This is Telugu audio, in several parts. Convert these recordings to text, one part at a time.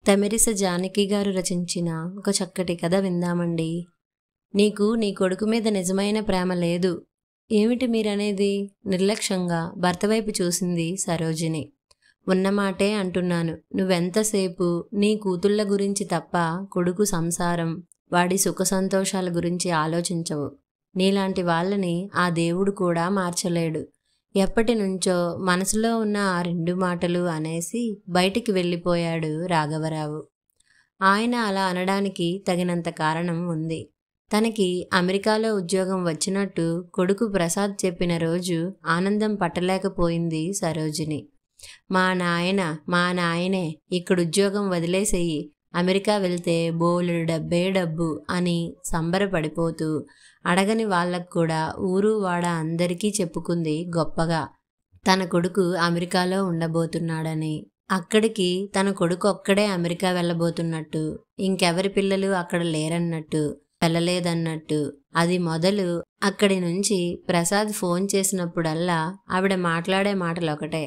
తమిరిస జానకి గారు రచించిన ఒక చక్కటి కథ విందామండి. నీకు నీ కొడుకు మీద నిజమైన ప్రేమ లేదు. ఏమిటి మీరనేది? నిర్లక్ష్యంగా భర్త వైపు చూసింది సరోజిని. ఉన్నమాటే అంటున్నాను. నువ్వెంతసేపు నీ కూతుళ్ళ గురించి తప్ప కొడుకు సంసారం, వాడి సుఖ సంతోషాల గురించి ఆలోచించవు. నీలాంటి వాళ్ళని ఆ దేవుడు కూడా మార్చలేడు. ఎప్పటినుంచో మనసులో ఉన్న ఆ 2 మాటలు అనేసి బయటికి వెళ్ళిపోయాడు రాఘవరావు. ఆయన అలా అనడానికి తగినంత కారణం ఉంది. తనకి అమెరికాలో ఉద్యోగం వచ్చినట్టు కొడుకు ప్రసాద్ చెప్పిన రోజు ఆనందం పట్టలేకపోయింది సరోజిని. మా నాయనే ఇక్కడుద్యోగం వదిలేసేయి, అమెరికా వెళ్తే బోలెడు డబ్బే డబ్బు అని సంబరపడిపోతూ అడగని వాళ్ళకు కూడా ఊరు వాడ అందరికీ చెప్పుకుంది గొప్పగా. తన కొడుకు అమెరికాలో ఉండబోతున్నాడని, అక్కడికి తన కొడుకు ఒక్కడే అమెరికా వెళ్ళబోతున్నట్టు, ఇంకెవరి పిల్లలు అక్కడ లేరన్నట్టు, వెళ్ళలేదన్నట్టు. అది మొదలు అక్కడి నుంచి ప్రసాద్ ఫోన్ చేసినప్పుడల్లా ఆవిడ మాట్లాడే మాటలొకటే.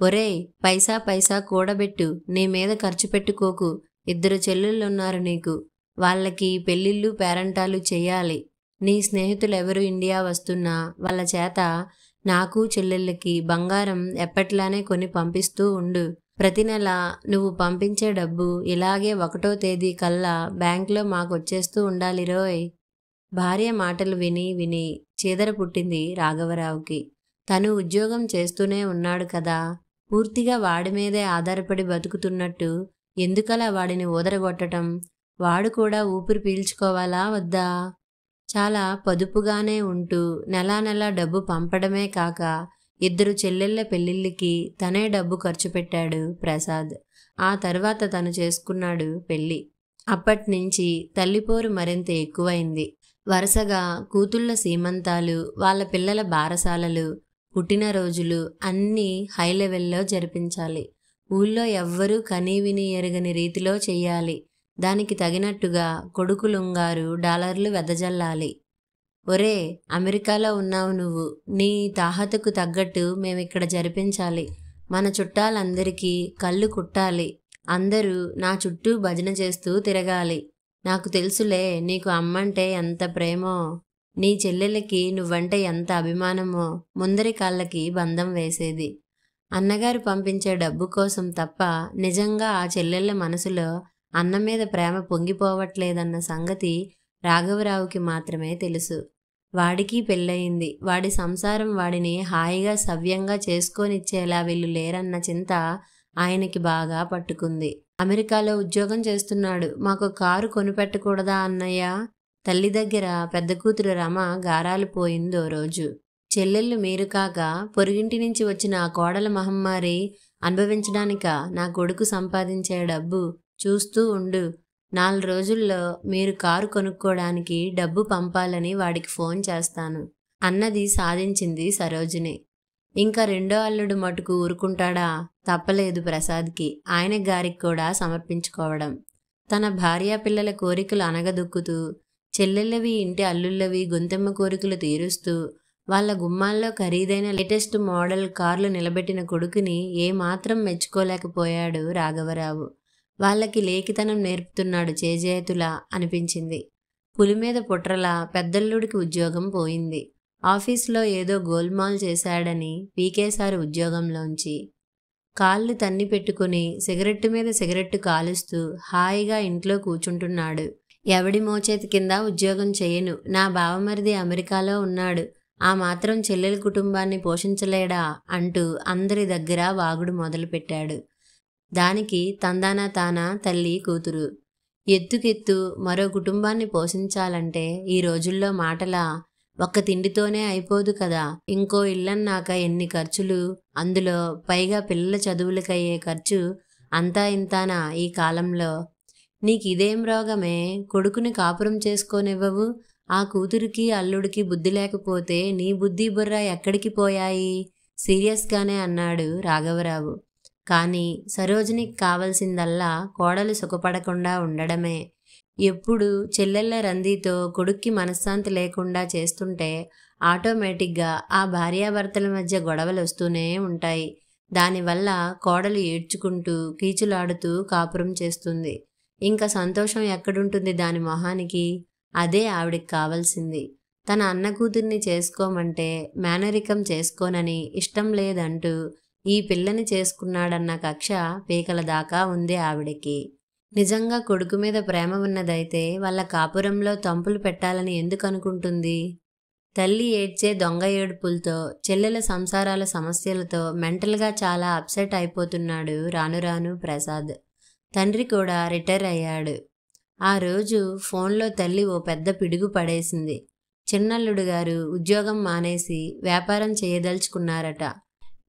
ఒరేయ్, పైసా పైసా కూడబెట్టు, నీ మీద ఖర్చు పెట్టుకోకు. 2 చెల్లెళ్ళున్నారు నీకు, వాళ్ళకి పెళ్ళిళ్ళు పేరంటాలు చెయ్యాలి. నీ స్నేహితులెవరు ఇండియా వస్తున్నా వాళ్ళ చేత నాకు చెల్లెళ్ళకి బంగారం ఎప్పట్లానే కొని పంపిస్తూ ఉండు. ప్రతి నెల నువ్వు పంపించే డబ్బు ఇలాగే 1వ తేదీ కల్లా బ్యాంకులో మాకొచ్చేస్తూ ఉండాలిరోయ్. భార్య మాటలు విని విని చీదర పుట్టింది రాఘవరావుకి. తను ఉద్యోగం చేస్తూనే ఉన్నాడు కదా, పూర్తిగా వాడి మీదే ఆధారపడి బతుకుతున్నట్టు ఎందుకలా వాడిని ఊదరగొట్టటం? వాడు కూడా ఊపిరి పీల్చుకోవాలా వద్దా? చాలా పొదుపుగానే ఉంటూ నెలా నెలా డబ్బు పంపడమే కాక 2 చెల్లెళ్ళ పెళ్ళిళ్ళకి తనే డబ్బు ఖర్చు పెట్టాడు ప్రసాద్. ఆ తర్వాత తను చేసుకున్నాడు పెళ్ళి. అప్పట్నుంచి తల్లిపోరు మరింత ఎక్కువైంది. వరుసగా కూతుళ్ళ సీమంతాలు, వాళ్ళ పిల్లల బారసాలలు, పుట్టినరోజులు అన్నీ హై లెవెల్లో జరిపించాలి. ఊళ్ళో ఎవ్వరూ కనీవిని ఎరగని రీతిలో చెయ్యాలి. దానికి తగినట్టుగా కొడుకులుంగారు డాలర్లు వెదజల్లాలి. ఒరే, అమెరికాలో ఉన్నావు నువ్వు, నీ తాహతకు తగ్గట్టు మేమిక్కడ జరిపించాలి. మన చుట్టాలందరికీ కళ్ళు కుట్టాలి. అందరూ నా చుట్టూ భజన చేస్తూ తిరగాలి. నాకు తెలుసులే నీకు అమ్మంటే ఎంత ప్రేమో, నీ చెల్లెలకి నువ్వంటే ఎంత అభిమానమో ముందరి కాళ్ళకి బంధం వేసేది. అన్నగారు పంపించే డబ్బు కోసం తప్ప నిజంగా ఆ చెల్లెళ్ళ మనసులో అన్న మీద ప్రేమ పొంగిపోవట్లేదన్న సంగతి రాఘవరావుకి మాత్రమే తెలుసు. వాడికి పెళ్ళయింది. వాడి సంసారం వాడిని హాయిగా సవ్యంగా చేసుకోనిచ్చేలా వీళ్ళు లేరన్న చింత ఆయనకి బాగా పట్టుకుంది. అమెరికాలో ఉద్యోగం చేస్తున్నాడు, మాకు కారు కొనిపెట్టకూడదా అన్నయ్య? తల్లి దగ్గర పెద్ద కూతురు రమ గారాలు పోయిందో రోజు. చెల్లెళ్ళు మీరు కాక పొరుగింటి నుంచి వచ్చిన ఆ కోడల మహమ్మారి అనుభవించడానిక నా కొడుకు సంపాదించే డబ్బు? చూస్తూ ఉండు, 4 రోజుల్లో మీరు కారు కొనుక్కోడానికి డబ్బు పంపాలని వాడికి ఫోన్ చేస్తాను అన్నది సాధించింది సరోజిని. ఇంకా 2వ అల్లుడు మటుకు ఊరుకుంటాడా? తప్పలేదు ప్రసాద్కి ఆయన గారికి కూడా సమర్పించుకోవడం. తన భార్యా పిల్లల కోరికలు అనగదొక్కుతూ, చెల్లెళ్ళవి ఇంటి అల్లుళ్ళవి గొంతెమ్మ కోరికలు తీరుస్తూ, వాళ్ళ గుమ్మాల్లో ఖరీదైన లేటెస్ట్ మోడల్ కార్లు నిలబెట్టిన కొడుకుని ఏమాత్రం మెచ్చుకోలేకపోయాడు రాఘవరావు. వాళ్ళకి లేఖితనం నేర్పుతున్నాడు చేజేతులా అనిపించింది. పులిమీద పుట్రలా పెద్దల్లుడికి ఉద్యోగం పోయింది. ఆఫీసులో ఏదో గోల్మాల్ చేశాడని పీకేశారు ఉద్యోగంలోంచి. కాళ్ళు తన్ని పెట్టుకుని సిగరెట్టు మీద సిగరెట్టు కాలుస్తూ హాయిగా ఇంట్లో కూర్చుంటున్నాడు. ఎవడి మోచేతి కింద ఉద్యోగం చేయను, నా బావమరిది అమెరికాలో ఉన్నాడు, ఆ మాత్రం చెల్లెల కుటుంబాన్ని పోషించలేడా అంటూ అందరి దగ్గర వాగుడు మొదలుపెట్టాడు. దానికి తందానా తానా తల్లి కూతురు. ఎత్తుకెత్తు మరో కుటుంబాన్ని పోషించాలంటే ఈ రోజుల్లో మాటలా? ఒక్క తిండితోనే అయిపోదు కదా, ఇంకో ఇల్లన్నాక ఎన్ని ఖర్చులు, అందులో పైగా పిల్లల చదువులకయ్యే ఖర్చు అంతా ఇంతానా ఈ కాలంలో? నీకిదేం రోగమే, కొడుకుని కాపురం చేసుకోనివ్వవు? ఆ కూతురికి అల్లుడికి బుద్ధి లేకపోతే నీ బుద్ధి బుర్ర ఎక్కడికి పోయాయి? సీరియస్గానే అన్నాడు రాఘవరావు. కానీ సరోజినికి కావలసిందల్లా కోడలు సుఖపడకుండా ఉండడమే. ఎప్పుడు చెల్లెళ్ళ రందీతో కొడుక్కి మనశ్శాంతి లేకుండా చేస్తుంటే ఆటోమేటిక్గా ఆ భార్యాభర్తల మధ్య గొడవలు వస్తూనే ఉంటాయి. దానివల్ల కోడలు ఏడ్చుకుంటూ కీచులాడుతూ కాపురం చేస్తుంది. ఇంకా సంతోషం ఎక్కడుంటుంది దాని మొహానికి? అదే ఆవిడికి కావాల్సింది. తన అన్న కూతుర్ని చేసుకోమంటే మేనరికం చేసుకోనని ఇష్టం లేదంటూ ఈ పిల్లని చేసుకున్నాడన్న కక్ష పీకల దాకా ఉంది ఆవిడకి. నిజంగా కొడుకు మీద ప్రేమ ఉన్నదైతే వాళ్ళ కాపురంలో తంపులు పెట్టాలని ఎందుకు అనుకుంటుంది? తల్లి ఏడ్చే దొంగ ఏడుపులతో, చెల్లెల సంసారాల సమస్యలతో మెంటల్గా చాలా అప్సెట్ అయిపోతున్నాడు రాను రాను ప్రసాద్. తండ్రి కూడా రిటైర్ అయ్యాడు. ఆ రోజు ఫోన్లో తల్లి ఓ పెద్ద పిడుగు పడేసింది. చిన్నల్లుడు గారు ఉద్యోగం మానేసి వ్యాపారం చేయదలుచుకున్నారట.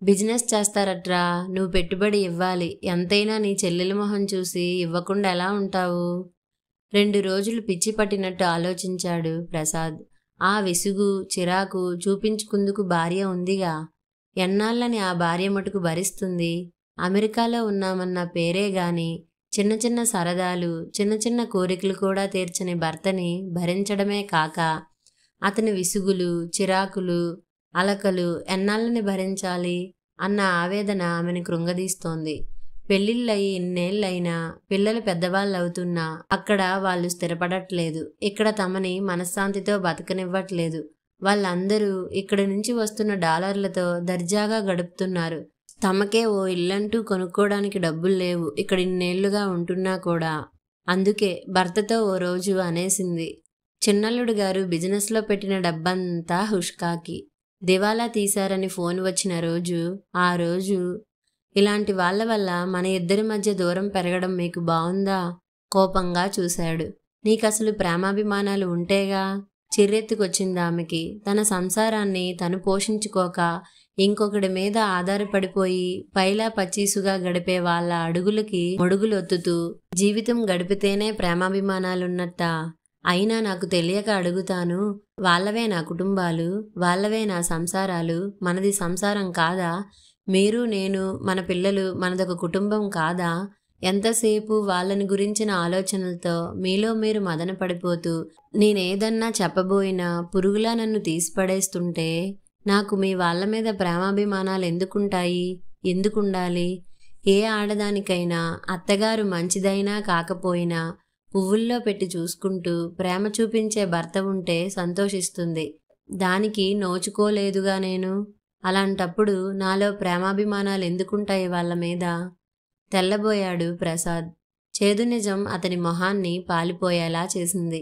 బిజినెస్ చేస్తారట్రా, నువ్వు పెట్టుబడి ఇవ్వాలి. ఎంతైనా నీ చెల్లెల మొహం చూసి ఇవ్వకుండా ఎలా ఉంటావు? 2 రోజులు పిచ్చి పట్టినట్టు ఆలోచించాడు ప్రసాద్. ఆ విసుగు, చిరాకు చూపించుకుందుకు భార్య ఉందిగా. ఎన్నాళ్ళని ఆ భార్య మటుకు భరిస్తుంది? అమెరికాలో ఉన్నామన్న పేరే గాని చిన్న చిన్న సరదాలు, చిన్న చిన్న కోరికలు కూడా తీర్చని భర్తని భరించడమే కాక అతని విసుగులు, చిరాకులు, అలకలు ఎన్నాళ్ళని భరించాలి అన్న ఆవేదన ఆమెను కృంగదీస్తోంది. పెళ్ళిళ్ళయి ఇన్నేళ్ళైనా, పిల్లలు పెద్దవాళ్ళవుతున్నా అక్కడ వాళ్ళు స్థిరపడట్లేదు. ఇక్కడ తమని మనశ్శాంతితో బతకనివ్వట్లేదు. వాళ్ళందరూ ఇక్కడి నుంచి వస్తున్న డాలర్లతో దర్జాగా గడుపుతున్నారు. తమకే ఓ ఇల్లంటూ కొనుక్కోవడానికి డబ్బులు లేవు ఇక్కడ ఇన్నేళ్లుగా ఉంటున్నా కూడా. అందుకే భర్తతో ఓ రోజు అనేసింది, చిన్నల్లుడు గారు బిజినెస్లో పెట్టిన డబ్బంతా హుష్కాకి. దివాలా తీశారని ఫోన్ వచ్చిన రోజు, ఆ రోజు ఇలాంటి వాళ్ళ వల్ల మన ఇద్దరి మధ్య దూరం పెరగడం మీకు బావుందా? కోపంగా చూశాడు. నీకసలు ప్రేమాభిమానాలు ఉంటేగా. చిర్రెత్తుకొచ్చింది ఆమెకి. తన సంసారాన్ని తను పోషించుకోక ఇంకొకడి మీద ఆధారపడిపోయి పైలా పచ్చీసుగా గడిపే వాళ్ళ అడుగులకి మొడుగులొత్తుతూ జీవితం గడిపితేనే ప్రేమాభిమానాలున్నట్టా? అయినా నాకు తెలియక అడుగుతాను, వాళ్ళవే నా కుటుంబాలు, వాళ్ళవే నా సంసారాలు, మనది సంసారం కాదా? మీరు, నేను, మన పిల్లలు, మనదొక కుటుంబం కాదా? ఎంతసేపు వాళ్ళని గురించిన ఆలోచనలతో మీలో మీరు మదన పడిపోతూ నేనేదన్నా చెప్పబోయినా పురుగులా నన్ను తీసిపడేస్తుంటే నాకు మీ వాళ్ళ మీద ప్రేమాభిమానాలు ఎందుకుంటాయి? ఎందుకుండాలి? ఏ ఆడదానికైనా అత్తగారు మంచిదైనా కాకపోయినా పువ్వుల్లో పెట్టి చూసుకుంటూ ప్రేమ చూపించే భర్త ఉంటే సంతోషిస్తుంది. దానికి నోచుకోలేదుగా నేను. అలాంటప్పుడు నాలో ప్రేమాభిమానాలు ఎందుకుంటాయి వాళ్ళ మీద? తెల్లబోయాడు ప్రసాద్. చేదు నిజం అతని మొహాన్ని పాలిపోయేలా చేసింది.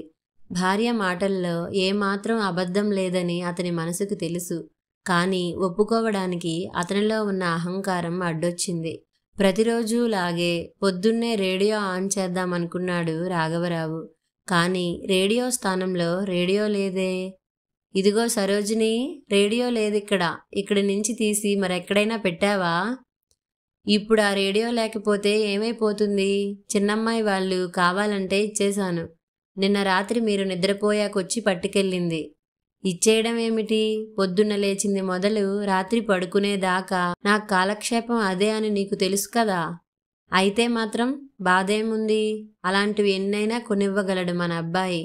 భార్య మాటల్లో ఏమాత్రం అబద్ధం లేదని అతని మనసుకు తెలుసు. కానీ ఒప్పుకోవడానికి అతనిలో ఉన్న అహంకారం అడ్డొచ్చింది. ప్రతిరోజులాగే పొద్దున్నే రేడియో ఆన్ చేద్దామనుకున్నాడు రాఘవరావు. కానీ రేడియో స్థానంలో రేడియో లేదే. ఇదిగో సరోజిని, రేడియో లేదిక్కడ. ఇక్కడి నుంచి తీసి మరెక్కడైనా పెట్టావా? ఇప్పుడు ఆ రేడియో లేకపోతే ఏమైపోతుంది? చిన్నమ్మాయి వాళ్ళు కావాలంటే ఇచ్చేశాను. నిన్న రాత్రి మీరు నిద్రపోయాకొచ్చి పట్టుకెళ్ళింది. ఇచ్చేయడం ఏమిటి? పొద్దున్న లేచింది మొదలు రాత్రి పడుకునేదాకా నా కాలక్షేపం అదే అని నీకు తెలుసు కదా. అయితే మాత్రం బాధేముంది? అలాంటివి ఎన్నైనా కొనివ్వగలడు మన అబ్బాయి.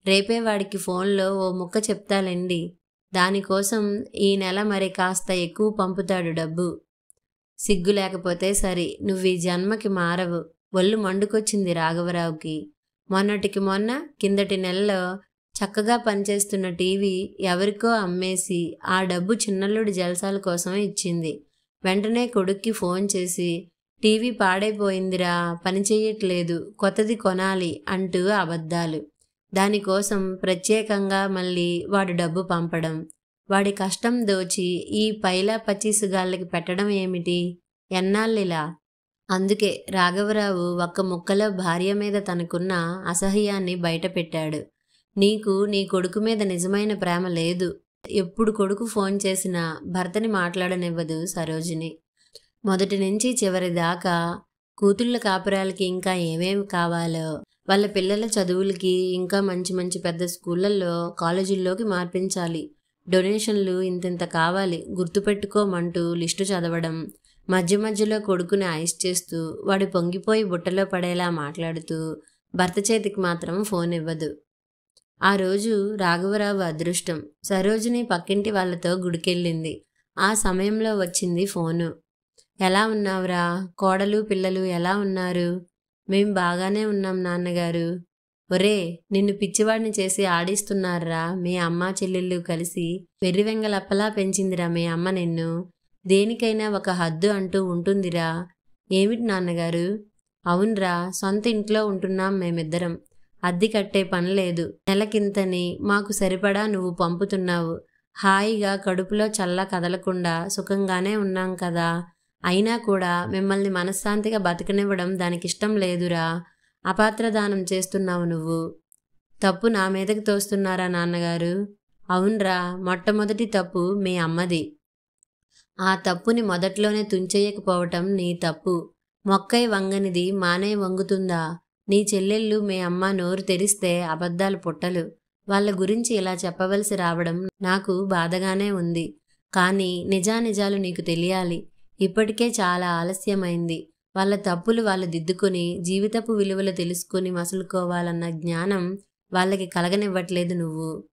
రేపే వాడికి ఫోన్లో ఓ ముక్క చెప్తాలేండి. దానికోసం ఈ నెల మరి కాస్త ఎక్కువ పంపుతాడు డబ్బు. సిగ్గు లేకపోతే సరి, నువ్వీ జన్మకి మారవు. ఒళ్ళు మండుకొచ్చింది రాఘవరావుకి. మొన్నటికి మొన్న కిందటి నెలలో చక్కగా పనిచేస్తున్న టీవీ ఎవరికో అమ్మేసి ఆ డబ్బు చిన్నల్లుడి జల్సాల కోసం ఇచ్చింది. వెంటనే కొడుక్కి ఫోన్ చేసి, టీవీ పాడైపోయిందిరా, పని చెయ్యట్లేదు, కొత్తది కొనాలి అంటూ అబద్ధాలు. దానికోసం ప్రత్యేకంగా మళ్ళీ వాడు డబ్బు పంపడం. వాడి కష్టం దోచి ఈ పైలా పచ్చీసుగాళ్ళకి పెట్టడం ఏమిటి? ఎన్నాళ్ళిలా? అందుకే రాఘవరావు ఒక్క ముక్కలో భార్య మీద తనకున్న అసహ్యాన్ని బయటపెట్టాడు. నీకు నీ కొడుకు మీద నిజమైన ప్రేమ లేదు. ఎప్పుడు కొడుకు ఫోన్ చేసినా భర్తని మాట్లాడనివ్వదు సరోజిని. మొదటి నుంచి చివరి దాకా కూతుళ్ళ కాపురాలకి ఇంకా ఏమేమి కావాలో, వాళ్ళ పిల్లల చదువులకి ఇంకా మంచి మంచి పెద్ద స్కూళ్ళల్లో, కాలేజీల్లోకి మార్పించాలి. డొనేషన్లు ఇంతింత కావాలి, గుర్తుపెట్టుకోమంటూ లిస్టు చదవడం. మధ్య మధ్యలో కొడుకుని ఐస్ చేస్తూ వాడు పొంగిపోయి బుట్టలో పడేలా మాట్లాడుతూ భర్త చేతికి మాత్రం ఫోన్ ఇవ్వదు. ఆ రోజు రాఘవరావు అదృష్టం. సరోజిని పక్కింటి వాళ్ళతో గుడికెళ్ళింది. ఆ సమయంలో వచ్చింది ఫోను. ఎలా ఉన్నావురా? కోడలు పిల్లలు ఎలా ఉన్నారు? మేం బాగానే ఉన్నాం నాన్నగారు. ఒరే, నిన్ను పిచ్చివాడిని చేసి ఆడిస్తున్నారా మీ అమ్మ చెల్లెళ్ళు కలిసి. వెర్రివెంగలప్పలా పెంచిందిరా మీ అమ్మ నిన్ను. దేనికైనా ఒక హద్దు అంటూ ఉంటుందిరా. ఏమిటి నాన్నగారు? అవునరా, సొంత ఇంట్లో ఉంటున్నాం మేమిద్దరం. అద్దె కట్టే పనిలేదు. నెలకింతని మాకు సరిపడా నువ్వు పంపుతున్నావు. హాయిగా కడుపులో చల్ల కదలకుండా సుఖంగానే ఉన్నాం కదా. అయినా కూడా మిమ్మల్ని మనశ్శాంతిగా బతకనివ్వడం దానికిష్టం లేదురా. అపాత్రదానం చేస్తున్నావు నువ్వు. తప్పు నా మీదకి తోస్తున్నారా నాన్నగారు? అవునరా, మొట్టమొదటి తప్పు మీ అమ్మది. ఆ తప్పుని మొదట్లోనే తుంచేయకపోవటం నీ తప్పు. మొక్కై వంగనిది మానే వంగుతుందా? నీ చెల్లెళ్ళు మీ అమ్మ నోరు తెరిస్తే అబద్ధాలు పుట్టలు. వాళ్ళ గురించి ఇలా చెప్పవలసి రావడం నాకు బాధగానే ఉంది. కానీ నిజానిజాలు నీకు తెలియాలి. ఇప్పటికే చాలా ఆలస్యమైంది. వాళ్ళ తప్పులు వాళ్ళు దిద్దుకొని జీవితపు విలువలు తెలుసుకుని మసులుకోవాలన్న జ్ఞానం వాళ్ళకి కలగనివ్వట్లేదు నువ్వు.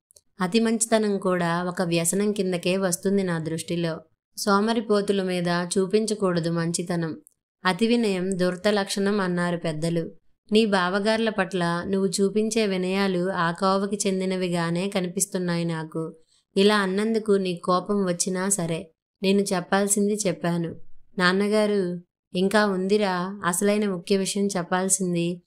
అతి మంచితనం కూడా ఒక వ్యసనం కిందకే వస్తుంది నా దృష్టిలో. సోమరిపోతుల మీద చూపించకూడదు మంచితనం. అతి వినయం దుర్త లక్షణం అన్నారు పెద్దలు. నీ బావగార్ల పట్ల నువ్వు చూపించే వినయాలు ఆ కోవకి చెందినవిగానే కనిపిస్తున్నాయి నాకు. ఇలా అన్నందుకు నీ కోపం వచ్చినా సరే, నేను చెప్పాల్సింది చెప్పాను. నాన్నగారు, ఇంకా ఉందిరా అసలైన ముఖ్య విషయం చెప్పాల్సింది.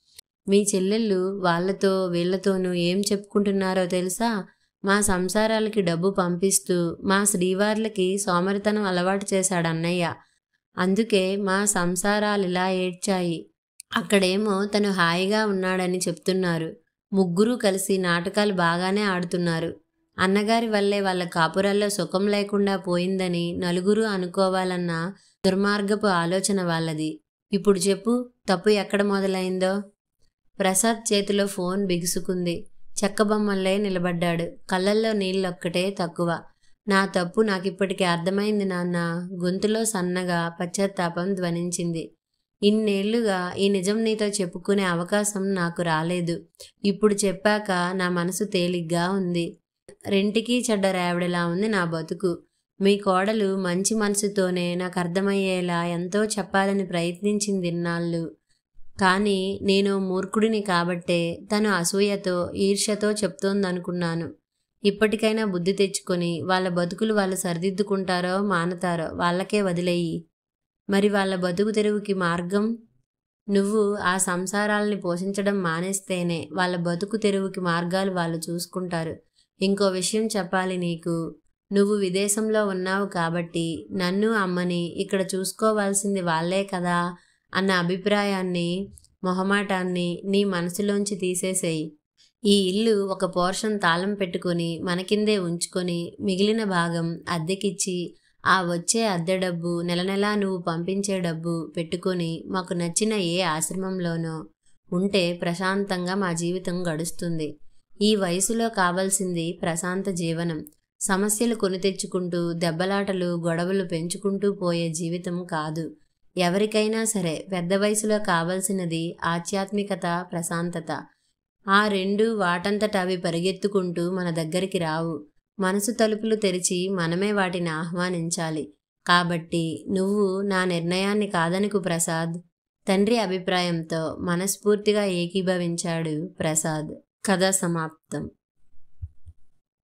మీ చెల్లెళ్ళు వాళ్ళతో వీళ్లతోనూ ఏం చెప్పుకుంటున్నారో తెలుసా? మా సంసారాలకి డబ్బు పంపిస్తూ మా శ్రీవార్లకి సోమరితనం అలవాటు చేశాడు అన్నయ్య. అందుకే మా సంసారాలిలా ఏడ్చాయి. అక్కడేమో తను హాయిగా ఉన్నాడని చెప్తున్నారు. ముగ్గురూ కలిసి నాటకాలు బాగానే ఆడుతున్నారు. అన్నగారి వల్లే వాళ్ళ కాపురాల్లో సుఖం లేకుండా పోయిందని నలుగురు అనుకోవాలన్న దుర్మార్గపు ఆలోచన వాళ్ళది. ఇప్పుడు చెప్పు, తప్పు ఎక్కడ మొదలైందో? ప్రసాద్ చేతిలో ఫోన్ బిగుసుకుంది. చెక్కబొమ్మల్లే నిలబడ్డాడు. కళ్ళల్లో నీళ్ళొక్కటే తక్కువ. నా తప్పు నాకిప్పటికీ అర్థమైంది నాన్న. గొంతులో సన్నగా పశ్చాత్తాపం ధ్వనించింది. ఇన్నేళ్లుగా ఈ నిజం నీతో చెప్పుకునే అవకాశం నాకు రాలేదు. ఇప్పుడు చెప్పాక నా మనసు తేలిగ్గా ఉంది. రెంటికి చెడ్డ రేవడిలా ఉంది నా బతుకు. మీ కోడలు మంచి మనసుతోనే నాకు అర్థమయ్యేలా ఎంతో చెప్పాలని ప్రయత్నించింది ఇన్నాళ్ళు. కానీ నేను మూర్ఖుడిని కాబట్టే తను అసూయతో ఈర్ష్యతో చెప్తోందనుకున్నాను. ఇప్పటికైనా బుద్ధి తెచ్చుకొని వాళ్ళ బతుకులు వాళ్ళు సరిదిద్దుకుంటారో మానతారో వాళ్ళకే వదిలేయి. మరి వాళ్ళ బతుకు తెరువుకి మార్గం? నువ్వు ఆ సంసారాల్ని పోషించడం మానేస్తేనే వాళ్ళ బతుకు తెరువుకి మార్గాలు వాళ్ళు చూసుకుంటారు. ఇంకో విషయం చెప్పాలి నీకు. నువ్వు విదేశంలో ఉన్నావు కాబట్టి నన్ను అమ్మని ఇక్కడ చూసుకోవాల్సింది వాళ్ళే కదా అన్న అభిప్రాయాన్ని, మొహమాటాన్ని నీ మనసులోంచి తీసేసేయి. ఈ ఇల్లు ఒక పోర్షన్ తాళం పెట్టుకొని మన కిందే ఉంచుకొని మిగిలిన భాగం అద్దెకిచ్చి ఆ వచ్చే అద్దె డబ్బు నెల నెలా నువ్వు పంపించే డబ్బు పెట్టుకొని మాకు నచ్చిన ఏ ఆశ్రమంలోనో ఉంటే ప్రశాంతంగా మా జీవితం గడుస్తుంది. ఈ వయసులో కావాల్సింది ప్రశాంత జీవనం. సమస్యలు కొని తెచ్చుకుంటూ దెబ్బలాటలు గొడవలు పెంచుకుంటూ పోయే జీవితం కాదు. ఎవరికైనా సరే పెద్ద వయసులో కావలసినది ఆధ్యాత్మికత, ప్రశాంతత. ఆ రెండు వాటంతట అవి పరిగెత్తుకుంటూ మన దగ్గరికి రావు. మనసు తలుపులు తెరిచి మనమే వాటిని ఆహ్వానించాలి. కాబట్టి నువ్వు నా నిర్ణయాన్ని కాదనుకు ప్రసాద్. తండ్రి అభిప్రాయంతో మనస్ఫూర్తిగా ఏకీభవించాడు ప్రసాద్. కథ సమాప్తం.